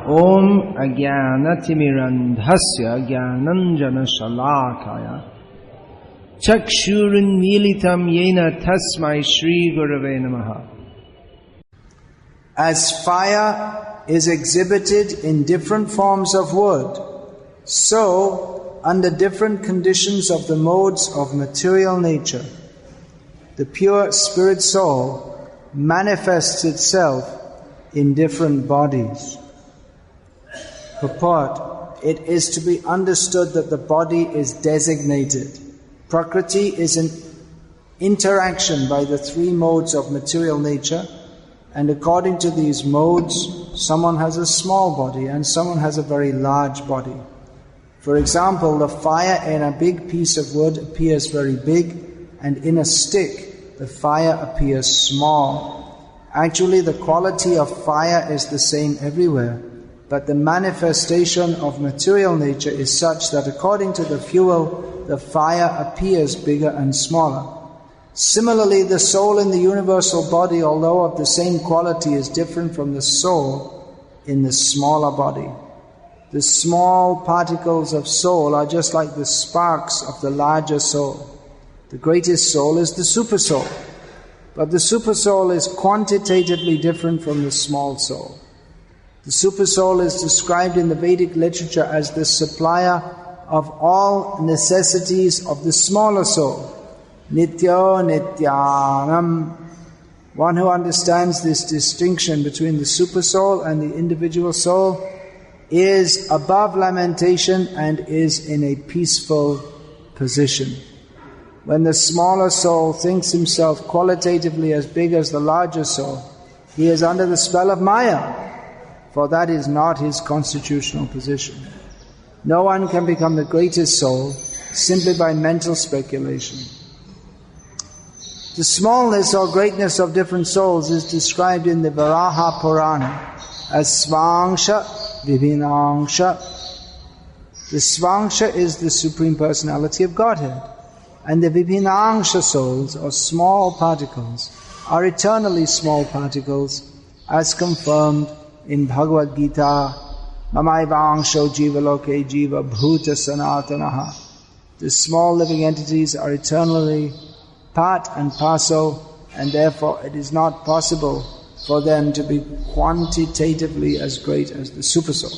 Om Ajnanatimirandhasya Jnananjana Shalakaya Chakshurunmilitam Yena Tasmai Shri Gurave Namaha. As fire is exhibited in different forms of wood, so, under different conditions of the modes of material nature, the pure spirit soul manifests itself in different bodies. Purport: it is to be understood that the body is designated. Prakriti is an interaction by the three modes of material nature, and according to these modes, someone has a small body and someone has a very large body. For example, the fire in a big piece of wood appears very big, and in a stick, the fire appears small. Actually, the quality of fire is the same everywhere, but the manifestation of material nature is such that according to the fuel, the fire appears bigger and smaller. Similarly, the soul in the universal body, although of the same quality, is different from the soul in the smaller body. The small particles of soul are just like the sparks of the larger soul. The greatest soul is the super soul, but the super soul is quantitatively different from the small soul. The super soul is described in the Vedic literature as the supplier of all necessities of the smaller soul. Nityo Nityanam. One who understands this distinction between the super soul and the individual soul is above lamentation and is in a peaceful position. When the smaller soul thinks himself qualitatively as big as the larger soul, he is under the spell of Maya, for that is not his constitutional position. No one can become the greatest soul simply by mental speculation. The smallness or greatness of different souls is described in the Varaha Purana as Svangsha Vibhinangsha. The Svangsha is the Supreme Personality of Godhead, and the Vibhinangsha souls, or small particles, are eternally small particles, as confirmed in Bhagavad-gita, Mamaivangsho Jivaloke Jiva Bhuta Sanatanaha. The small living entities are eternally part and parcel, and therefore it is not possible for them to be quantitatively as great as the Supersoul.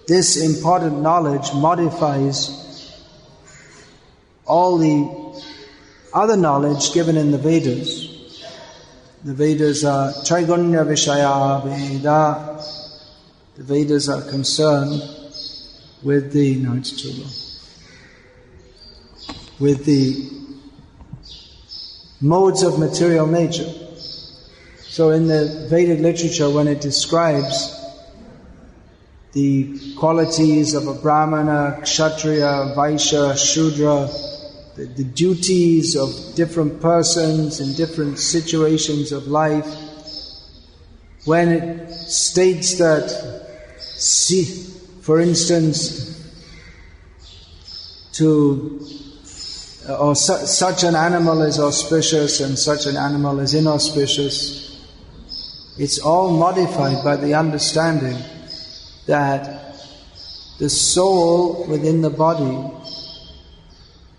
This important knowledge modifies all the other knowledge given in the Vedas. The Vedas are Traigunya Vishaya Veda. The Vedas are concerned with the modes of material nature. So in the Vedic literature, when it describes the qualities of a Brahmana, Kshatriya, Vaishya, Shudra, the duties of different persons in different situations of life, when it states that, for instance, such an animal is auspicious and such an animal is inauspicious, it's all modified by the understanding that the soul within the body,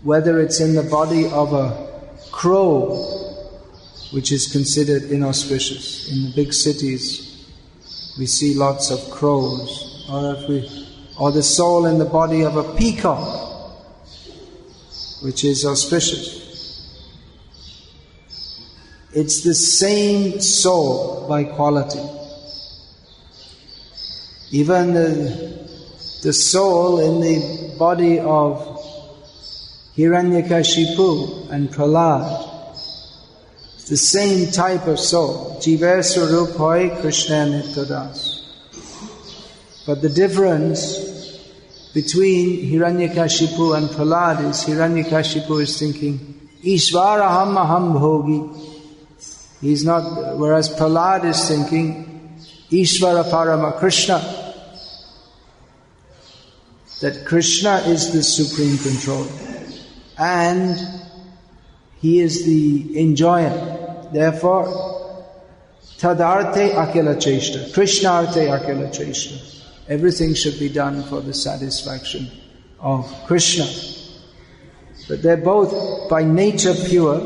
whether it's in the body of a crow, which is considered inauspicious. In the big cities, we see lots of crows. Or the soul in the body of a peacock, which is auspicious. It's the same soul by quality. Even the soul in the body of Hiranyakashipu and Prahlad, it's the same type of soul. Jiva Swarup Hoy Krishna Nityadas. But the difference between Hiranyakashipu and Prahlad is Hiranyakashipu is thinking, Ishvaraham aham bhogi. He's not, whereas Prahlad is thinking, Ishvara Parama Krishna. That Krishna is the supreme controller. And He is the enjoyer. Therefore, Tadarte akila cheshta. Krishnarte akila cheshta. Everything should be done for the satisfaction of Krishna. But they're both by nature pure.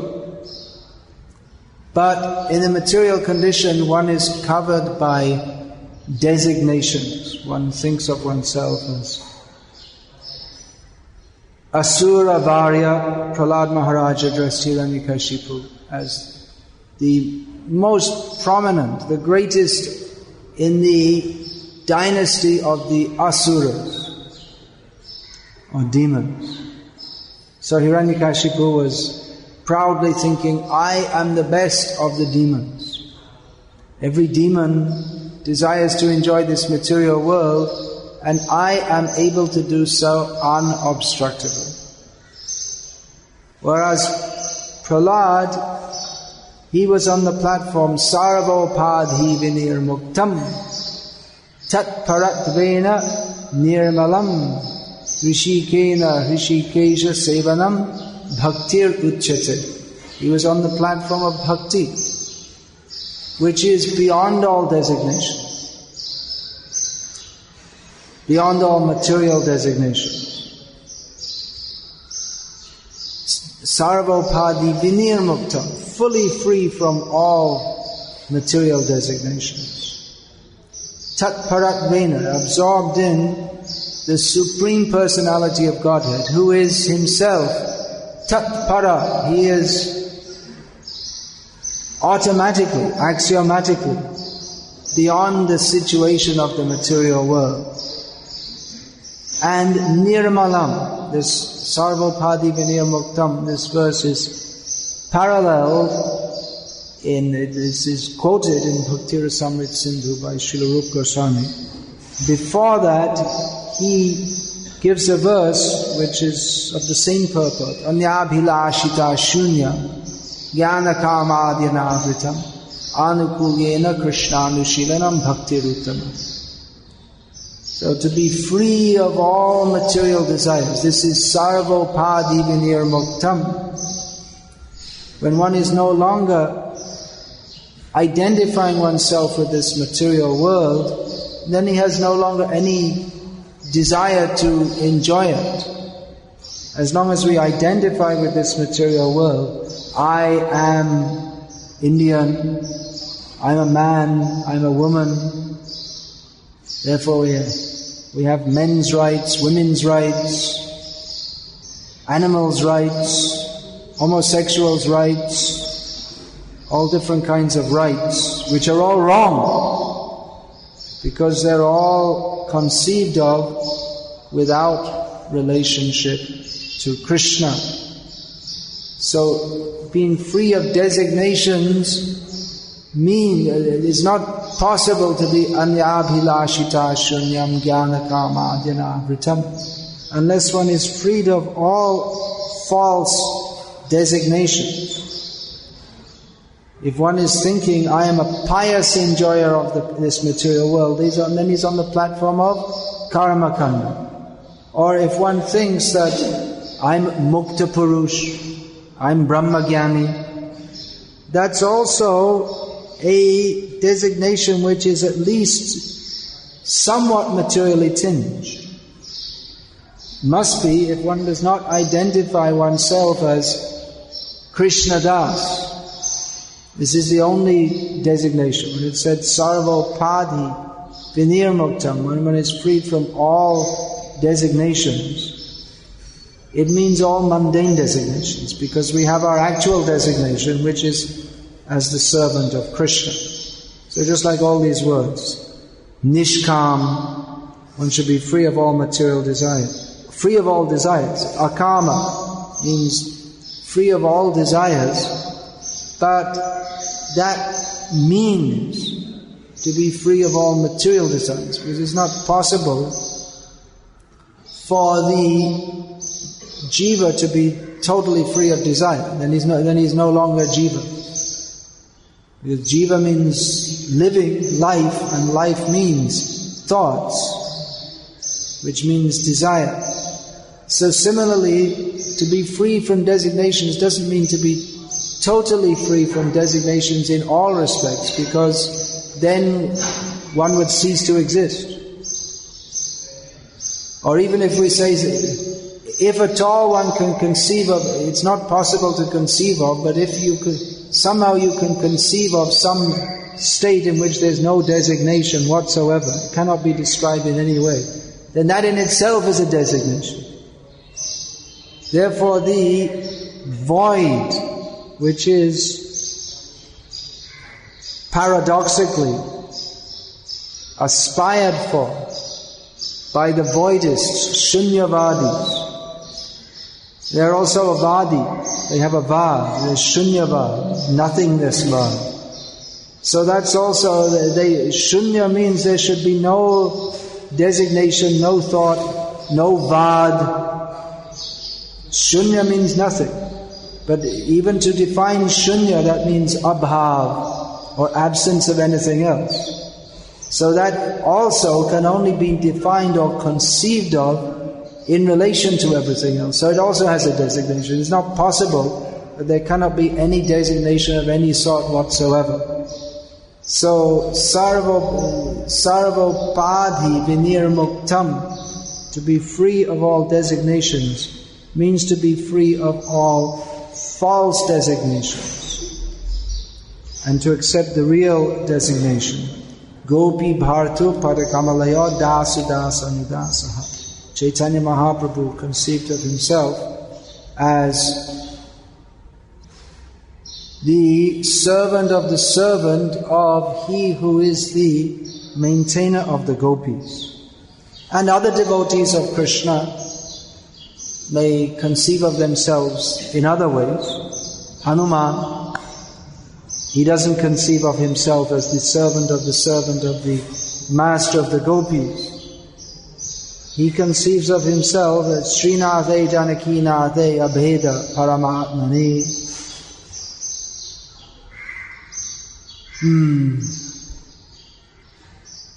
But in the material condition, one is covered by designations. One thinks of oneself as Asura Varya. Prahlad Maharaj addressed Hiranyakashipu as the most prominent, the greatest in the dynasty of the Asuras, or demons. So Hiranyakashipu was proudly thinking, I am the best of the demons. Every demon desires to enjoy this material world, and I am able to do so unobstructedly. Whereas Prahlad, he was on the platform, Sarvopadhi vinir muktam, tat paratvena nirmalam, rishikena rishikesha sevanam, bhaktir uchyate. He was on the platform of bhakti, which is beyond all designation, beyond all material designation. Sarvopadi vinir mukta, fully free from all material designations. Tat paratvena, absorbed in the Supreme Personality of Godhead, who is Himself Tat para, He is automatically, axiomatically beyond the situation of the material world. And nirmalam, this sarvopadi vinir muktam, this verse is paralleled this is quoted in Bhakti Rasamrita Sindhu by Srila Rupa Goswami. Before that, he gives a verse which is of the same purport. Anyabhilashita shunya jnana kamadyanavritam anukulyena krishnanushilanam bhaktiruttama. So to be free of all material desires. This is sarvopadi vinir muktam. When one is no longer identifying oneself with this material world, then he has no longer any desire to enjoy it. As long as we identify with this material world, I am Indian, I'm a man, I'm a woman, therefore we have men's rights, women's rights, animals' rights, homosexuals' rights, all different kinds of rights, which are all wrong, because they're all conceived of without relationship to Krishna. So being free of designations it's not possible to be anyabhilashita shunyam jnana kamadhyana vritam unless one is freed of all false designations. If one is thinking, I am a pious enjoyer of this material world, then he's on the platform of karma kanda. Or if one thinks that I'm mukta purush, I'm brahmagyani, that's also a designation which is at least somewhat materially tinged. Must be if one does not identify oneself as Krishna Das. This is the only designation. When it said sarvopadi vinir muktam, when one is freed from all designations, it means all mundane designations, because we have our actual designation, which is as the servant of Krishna. So just like all these words, nishkam, one should be free of all material desire. Free of all desires. Akama means free of all desires, but that means to be free of all material desires, because it's not possible for the jiva to be totally free of desire. Then he's no longer jiva. Because jiva means living life, and life means thoughts, which means desire. So similarly, to be free from designations doesn't mean to be totally free from designations in all respects, because then one would cease to exist. Or even if we say, if at all one can conceive of, it's not possible to conceive of, but if you could, somehow you can conceive of some state in which there's no designation whatsoever, it cannot be described in any way, then that in itself is a designation. Therefore the void, which is paradoxically aspired for by the voidists, Shunyavadis. They are also a Vadi. They have a Vad, there's Shunyavad, nothingness Vad. So that's also, Shunya means there should be no designation, no thought, no Vad. Shunya means nothing. But even to define Shunya, that means Abhav, or absence of anything else. So that also can only be defined or conceived of in relation to everything else. So it also has a designation. It's not possible that there cannot be any designation of any sort whatsoever. So sarvopadhi vinirmuktam, to be free of all designations, means to be free of all false designations and to accept the real designation. Gopi bhartu padakamalaya dasudasa nudasaha. Chaitanya Mahaprabhu conceived of himself as the servant of he who is the maintainer of the gopis. And other devotees of Krishna may conceive of themselves in other ways. Hanuman, he doesn't conceive of himself as the servant of the master of the gopis. He conceives of himself as Srinathe Janakinathe Abheda Paramatmane.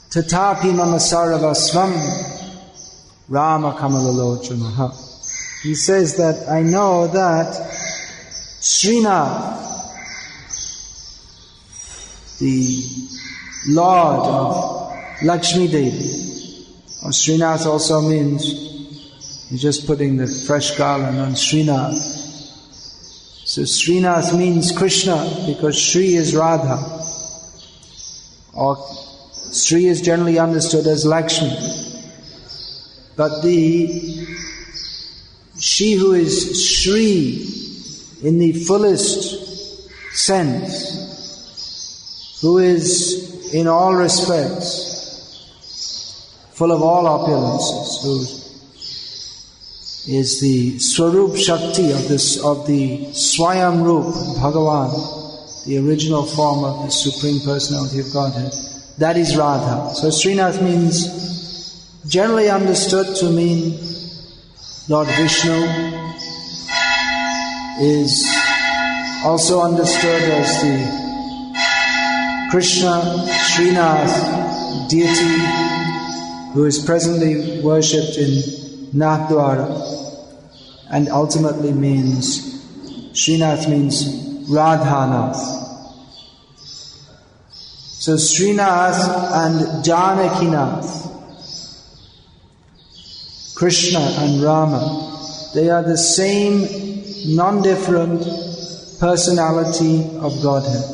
Tatapi mama saravasvam Rama Kamalalochanaha. He says that I know that Srinath, the Lord of Lakshmi Devi, or Srinath also means, he's just putting the fresh garland on Srinath. So Srinath means Krishna because Sri is Radha. Or Sri is generally understood as Lakshmi. But she who is Shri in the fullest sense, who is in all respects full of all opulences, who is the Swarup Shakti of the Swayam Rup, Bhagavan, the original form of the Supreme Personality of Godhead. That is Radha. So Srinath means, generally understood to mean Lord Vishnu, is also understood as the Krishna, Srinath, deity, who is presently worshipped in Nathdwara, and ultimately means, Srinath means Radhanath. So Srinath and Janakinath, Krishna and Rama, they are the same non-different personality of Godhead,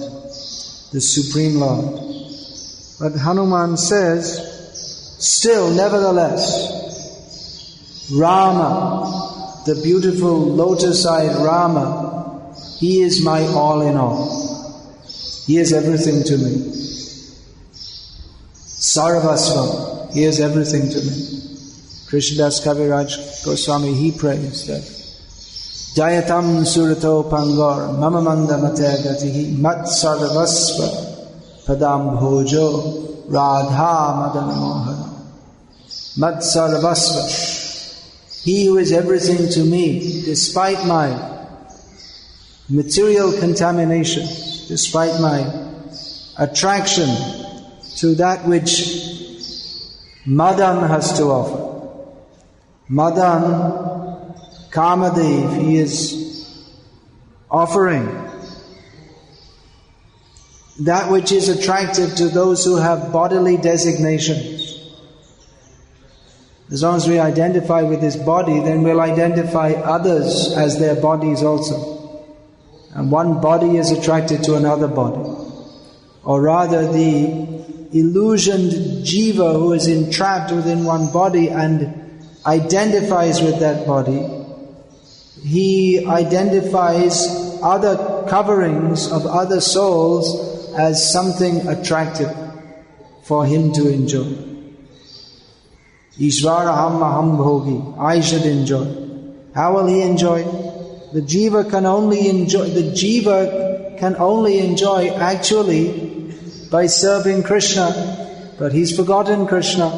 the Supreme Lord. But Hanuman says, still, nevertheless, Rama, the beautiful lotus-eyed Rama, he is my all in all. He is everything to me. Sarvasvam, he is everything to me. Krishnadas Kaviraj Goswami, he prays that Jayatam Surato Pangor Mamamanda Matagatihi Mat Sarvasva Padam Bhojo Radha Madana Mohana. Mat Sarvasva, he who is everything to me, despite my material contamination, despite my attraction to that which Madan has to offer. Madan, Kamadev, he is offering that which is attractive to those who have bodily designations. As long as we identify with this body, then we'll identify others as their bodies also. And one body is attracted to another body. Or rather, the illusioned jiva who is entrapped within one body and identifies with that body, he identifies other coverings of other souls as something attractive for him to enjoy. Ishvaraham aham bhogi, I should enjoy. How will he enjoy? The jiva can only enjoy actually by serving Krishna, but he's forgotten Krishna.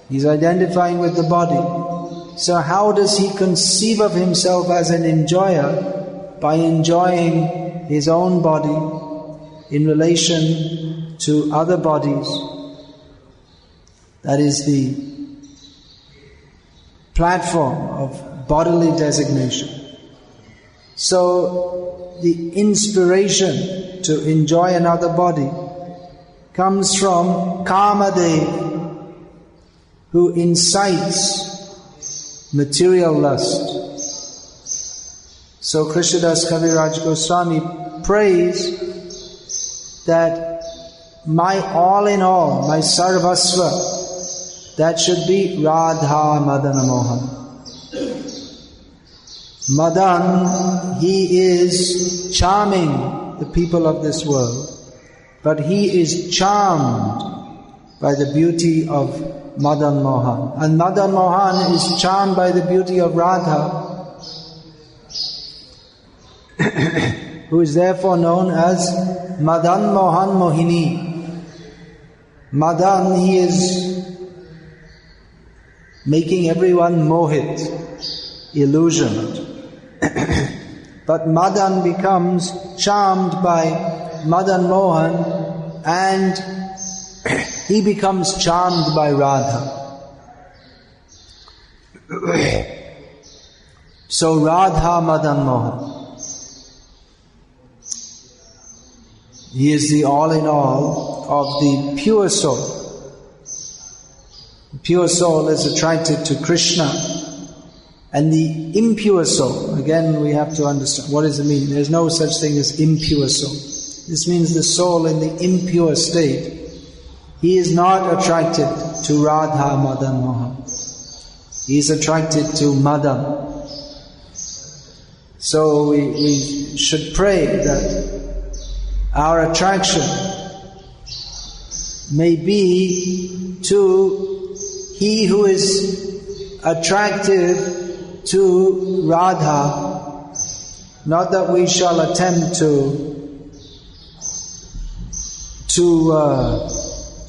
He's identifying with the body. So how does he conceive of himself as an enjoyer? By enjoying his own body in relation to other bodies. That is the platform of bodily designation. So the inspiration to enjoy another body comes from Kamadev, who incites material lust. So Krishnadas Kaviraj Goswami prays that my all in all, my sarvasva, that should be Radha Madana Mohan. Madan, he is charming the people of this world, but he is charmed by the beauty of Madan Mohan. And Madan Mohan is charmed by the beauty of Radha, who is therefore known as Madan Mohan Mohini. Madan, he is making everyone mohit, illusioned. But Madan becomes charmed by Madan Mohan and he becomes charmed by Radha. So Radha Madan Mohan. He is the all in all of the pure soul. The pure soul is attracted to Krishna. And the impure soul, again we have to understand, what does it mean? There's no such thing as impure soul. This means the soul in the impure state. He is not attracted to Radha Madan Mohan. He is attracted to Madan. So we should pray that our attraction may be to he who is attractive to Radha, not that we shall attempt to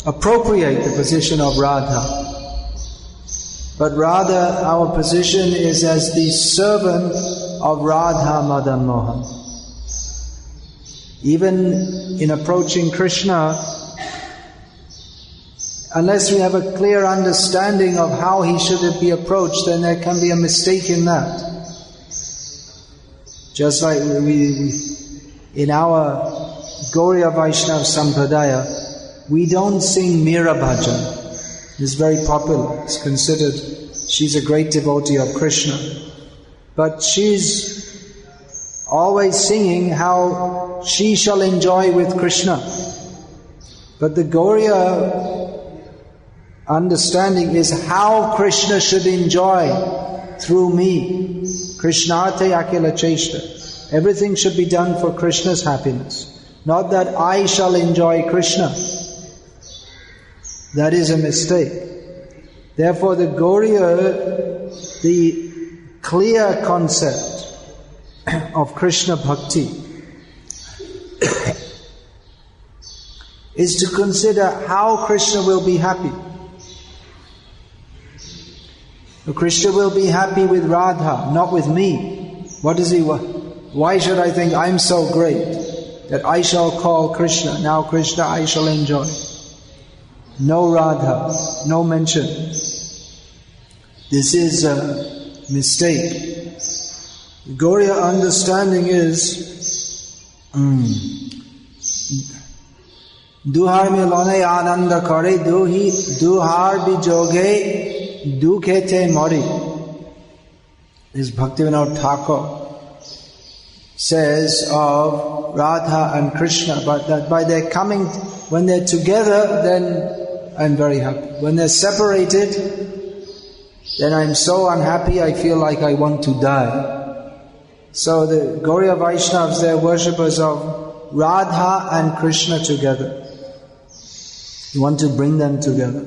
appropriate the position of Radha, but rather our position is as the servant of Radha Madan Mohan. Even in approaching Krishna, unless we have a clear understanding of how he should be approached, then there can be a mistake in that. Just like we in our Gauriya Vaishnava Sampradaya, we don't sing Meera Bhajan. It's very popular. It's considered, she's a great devotee of Krishna. But she's always singing how she shall enjoy with Krishna. But the Gauriya understanding is how Krishna should enjoy through me. Krishnate akila cheshta. Everything should be done for Krishna's happiness. Not that I shall enjoy Krishna. That is a mistake. Therefore the Gauriya, the clear concept of Krishna Bhakti is to consider how Krishna will be happy. Krishna will be happy with Radha, not with me. What does he want? Why should I think I'm so great that I shall call Krishna? Now Krishna I shall enjoy. No Radha, no mention. This is a mistake. Gauriya understanding is Duhar milone ananda kare, duhar bijoge dukhete mori. This Bhaktivinoda Thakur says of Radha and Krishna, but that by their coming, when they're together, then I'm very happy. When they're separated, then I'm so unhappy, I feel like I want to die. So the Gauriya Vaishnavas, they're worshippers of Radha and Krishna together. You want to bring them together.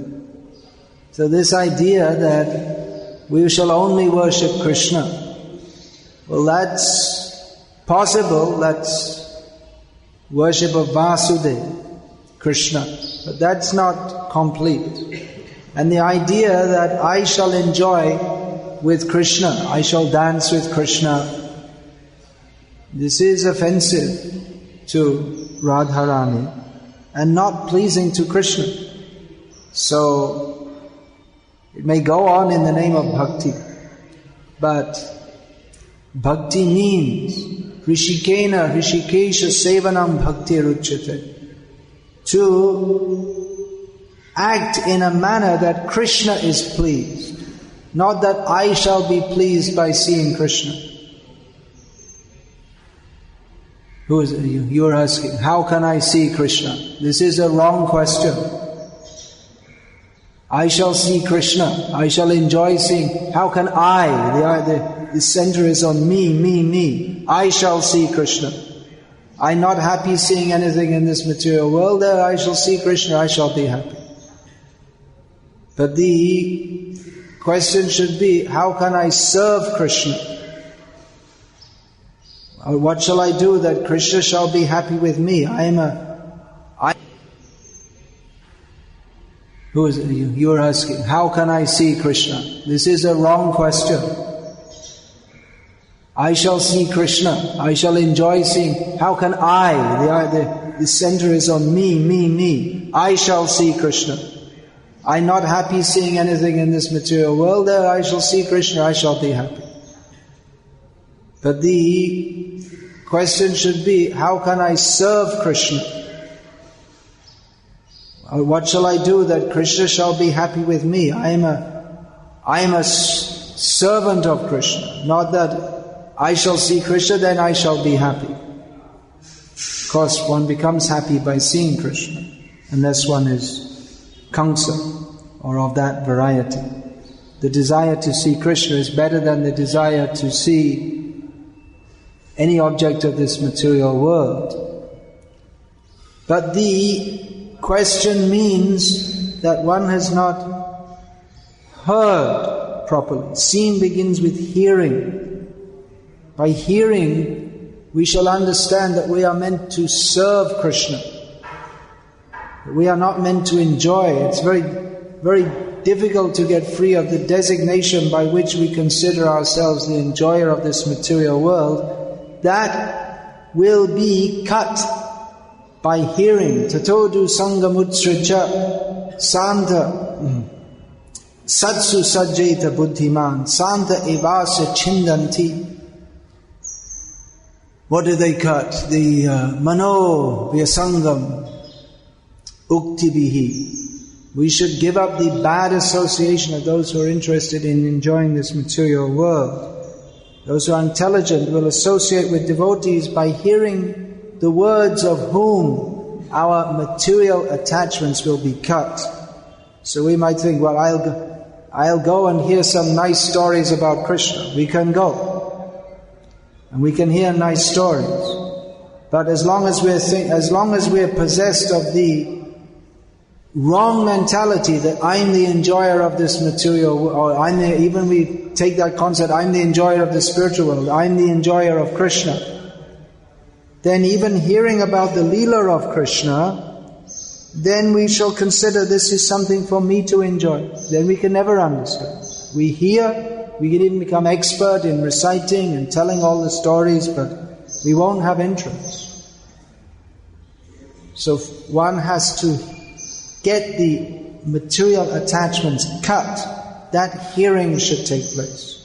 So this idea that we shall only worship Krishna, well, that's possible, that's worship of Vasudeva, Krishna, but that's not complete. And the idea that I shall enjoy with Krishna, I shall dance with Krishna, this is offensive to Radharani and not pleasing to Krishna. So it may go on in the name of bhakti, but bhakti means Rishikena, Rishikesha Sevanam Bhakti Ruchyate, to act in a manner that Krishna is pleased, not that I shall be pleased by seeing Krishna. Who is you? You're asking, how can I see Krishna? This is a wrong question. I shall see Krishna, I shall enjoy seeing. How can the center is on me. I shall see Krishna. I'm not happy seeing anything in this material world. There I shall see Krishna, I shall be happy. But the question should be, how can I serve Krishna? Or what shall I do that Krishna shall be happy with me? Who is you? You're asking, how can I see Krishna? This is a wrong question. I shall see Krishna, I shall enjoy seeing. How can the center is on me. I shall see Krishna. I'm not happy seeing anything in this material world. There I shall see Krishna, I shall be happy. But the question should be, how can I serve Krishna? Or what shall I do that Krishna shall be happy with me? I am a servant of Krishna, not that I shall see Krishna, then I shall be happy. Of course, one becomes happy by seeing Krishna, unless one is Kamsa or of that variety. The desire to see Krishna is better than the desire to see any object of this material world. But the question means that one has not heard properly. Seeing begins with hearing. By hearing, we shall understand that we are meant to serve Krishna. We are not meant to enjoy. It's very, very difficult to get free of the designation by which we consider ourselves the enjoyer of this material world. That will be cut by hearing. Tatodu sangamutsracha santa satsu sajjeta buddhiman santa evasa chindanti. What do they cut? The mano vyasangam uktibihi. We should give up the bad association of those who are interested in enjoying this material world. Those who are intelligent will associate with devotees by hearing the words of whom our material attachments will be cut. So we might think, well, I'll go and hear some nice stories about Krishna. We can go. And we can hear nice stories. But as long as we're possessed of the wrong mentality that I'm the enjoyer of this material, or even we take that concept, I'm the enjoyer of the spiritual world, I'm the enjoyer of Krishna, then even hearing about the Leela of Krishna, then we shall consider this is something for me to enjoy. Then we can never understand. We hear, we can even become expert in reciting and telling all the stories, but we won't have interest. So one has to get the material attachments cut. That hearing should take place.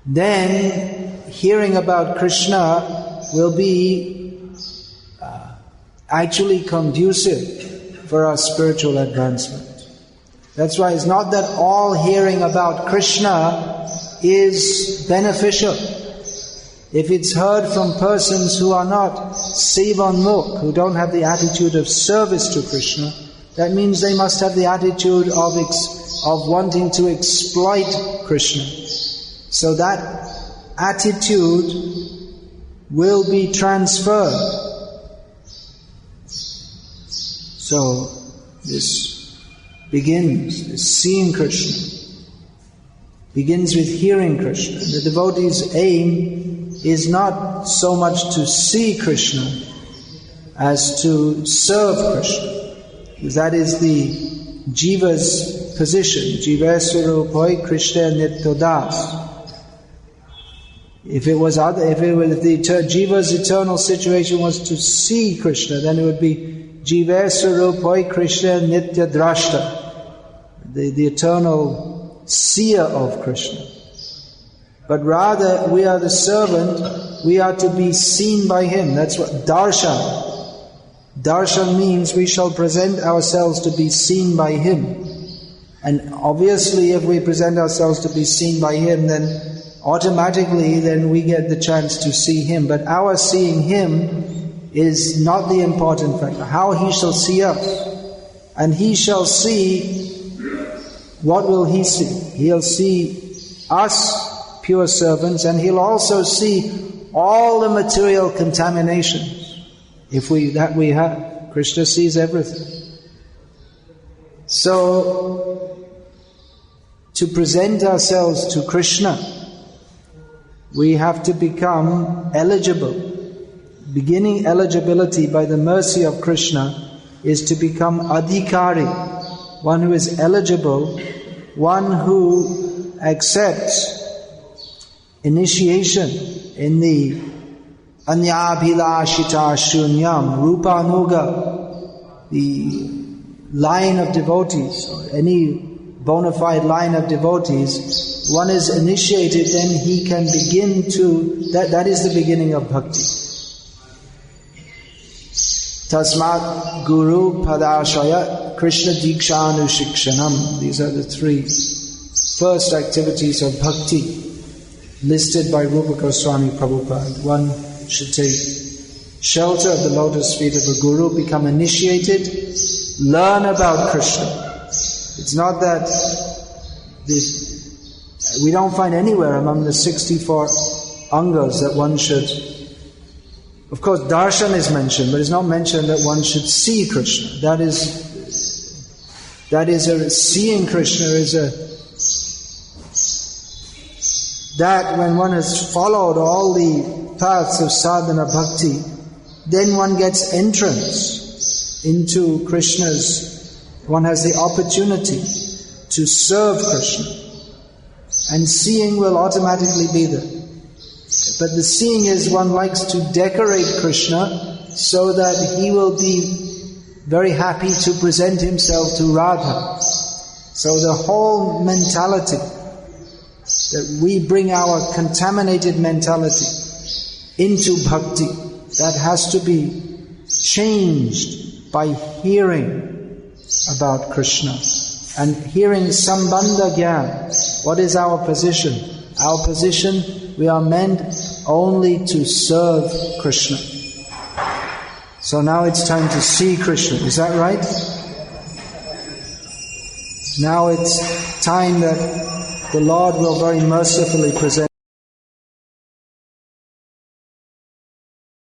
Then hearing about Krishna will be actually conducive for our spiritual advancement. That's why it's not that all hearing about Krishna is beneficial. If it's heard from persons who are not sevanmukh, who don't have the attitude of service to Krishna, that means they must have the attitude of wanting to exploit Krishna. So that attitude will be transferred. So this seeing Krishna, begins with hearing Krishna. The devotee's aim is not so much to see Krishna as to serve Krishna. Because that is the jiva's position. Jivaswarupoi Krishna nityodas. If the jiva's eternal situation was to see Krishna, then it would be Jivaswarupoi Krishna nityadrashta, the eternal seer of Krishna. But rather, we are the servant, we are to be seen by Him. That's what darshan. Darshan means we shall present ourselves to be seen by Him. And obviously, if we present ourselves to be seen by Him, then automatically we get the chance to see Him. But our seeing Him is not the important factor. How He shall see us. And He shall see, what will He see? He'll see us, pure servants, and He'll also see all the material contaminations. If we have. Krishna sees everything. So, to present ourselves to Krishna, we have to become eligible. Beginning eligibility by the mercy of Krishna is to become adhikari, one who is eligible, one who accepts initiation in the anyabhilashita shunyam, rupanuga, the line of devotees, or any bona fide line of devotees. One is initiated, then he can begin to, that is the beginning of bhakti. Tasmat Guru Padashaya Krishna Dikshanu Shikshanam. These are the three first activities of bhakti listed by Rupa Goswami Prabhupada. One should take shelter of the lotus feet of a guru, become initiated, learn about Krishna. It's not that we don't find anywhere among the 64 angas that one should. Of course, darshan is mentioned, but it's not mentioned that one should see Krishna. Seeing Krishna that when one has followed all the paths of sadhana bhakti, then one gets entrance into one has the opportunity to serve Krishna. And seeing will automatically be there. But the seeing is one likes to decorate Krishna so that he will be very happy to present himself to Radha. So the whole mentality, that we bring our contaminated mentality into bhakti, that has to be changed by hearing about Krishna. And hearing Sambandha Gyan. What is our position? Our position, we are meant only to serve Krishna. So now it's time to see Krishna. Is that right? Now it's time that the Lord will very mercifully present